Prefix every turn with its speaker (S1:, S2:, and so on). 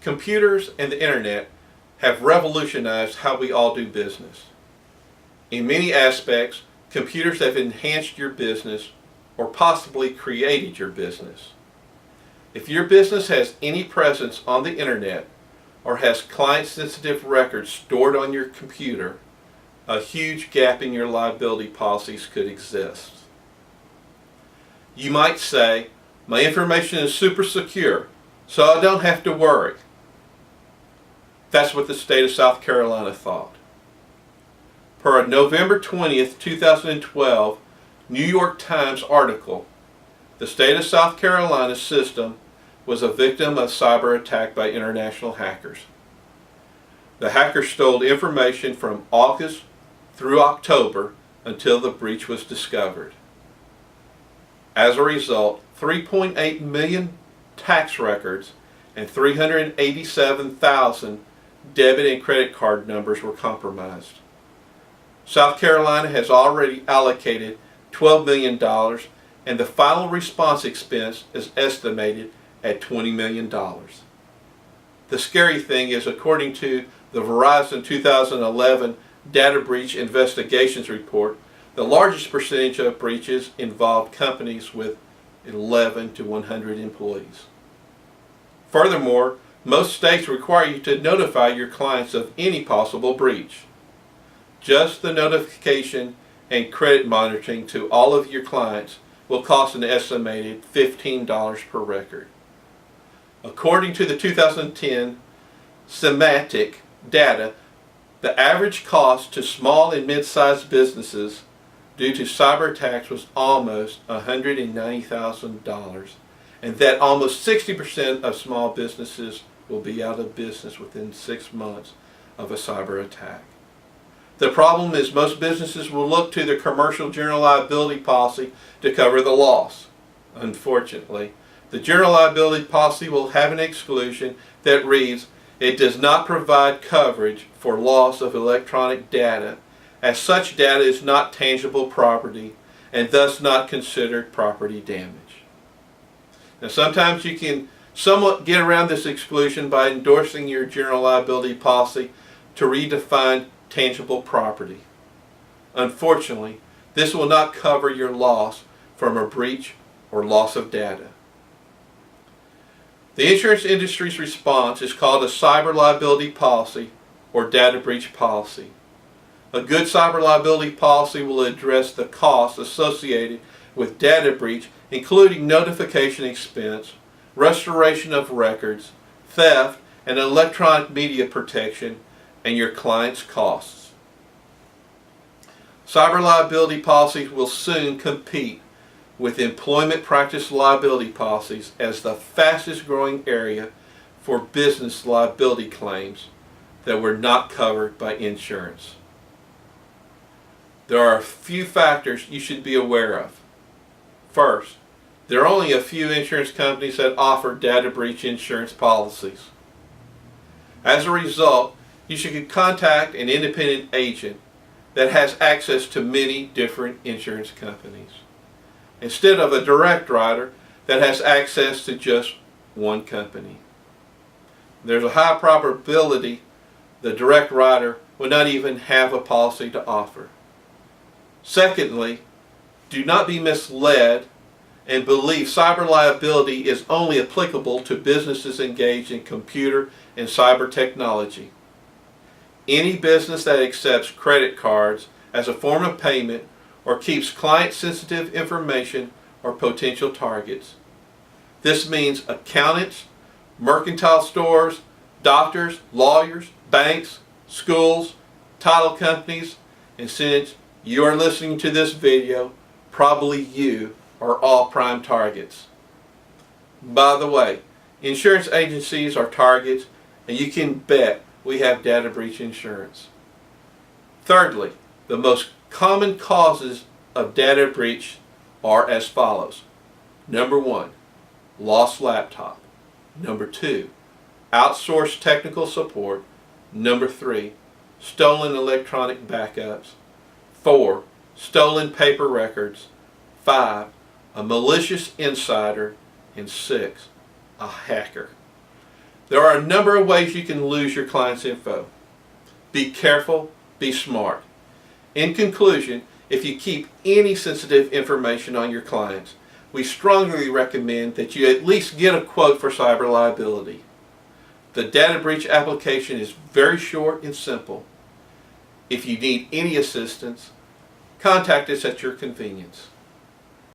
S1: Computers and the internet have revolutionized how we all do business. In many aspects, computers have enhanced your business or possibly created your business. If your business has any presence on the internet or has client-sensitive records stored on your computer, a huge gap in your liability policies could exist. You might say, my information is super secure, so I don't have to worry. That's what the state of South Carolina thought. Per a November 20th, 2012 New York Times article, the state of South Carolina's system was a victim of cyber attack by international hackers. The hackers stole information from August through October until the breach was discovered. As a result, 3.8 million tax records and 387,000 debit and credit card numbers were compromised. South Carolina has already allocated $12 million, and the final response expense is estimated at $20 million. The scary thing is, according to the Verizon 2011 Data Breach Investigations Report, the largest percentage of breaches involved companies with 11 to 100 employees. Furthermore, most states require you to notify your clients of any possible breach. Just the notification and credit monitoring to all of your clients will cost an estimated $15 per record. According to the 2010 Symantec data, the average cost to small and mid-sized businesses due to cyber attacks was almost $190,000, and that almost 60% of small businesses will be out of business within 6 months of a cyber attack. The problem is most businesses will look to their commercial general liability policy to cover the loss. Unfortunately, the general liability policy will have an exclusion that reads, "It does not provide coverage for loss of electronic data, as such data is not tangible property and thus not considered property damage." Now, sometimes you can somewhat get around this exclusion by endorsing your general liability policy to redefine tangible property. Unfortunately, this will not cover your loss from a breach or loss of data. The insurance industry's response is called a cyber liability policy or data breach policy. A good cyber liability policy will address the costs associated with data breach, including notification expense, restoration of records, theft, and electronic media protection, and your client's costs. Cyber liability policies will soon compete with employment practice liability policies as the fastest growing area for business liability claims that were not covered by insurance. There are a few factors you should be aware of. First, there are only a few insurance companies that offer data breach insurance policies. As a result, you should contact an independent agent that has access to many different insurance companies, instead of a direct writer that has access to just one company. There's a high probability the direct writer will not even have a policy to offer. Secondly, do not be misled and believe cyber liability is only applicable to businesses engaged in computer and cyber technology. Any business that accepts credit cards as a form of payment or keeps client-sensitive information or potential targets. This means accountants, mercantile stores, doctors, lawyers, banks, schools, title companies, and since you are listening to this video, probably you are all prime targets. By the way, insurance agencies are targets, and you can bet we have data breach insurance. Thirdly, the most common causes of data breach are as follows. Number 1, lost laptop. Number 2, outsourced technical support. Number 3, stolen electronic backups. 4, stolen paper records. 5, a malicious insider. And 6, a hacker. There are a number of ways you can lose your client's info. Be careful, be smart. In conclusion, if you keep any sensitive information on your clients, we strongly recommend that you at least get a quote for cyber liability. The data breach application is very short and simple. If you need any assistance, contact us at your convenience.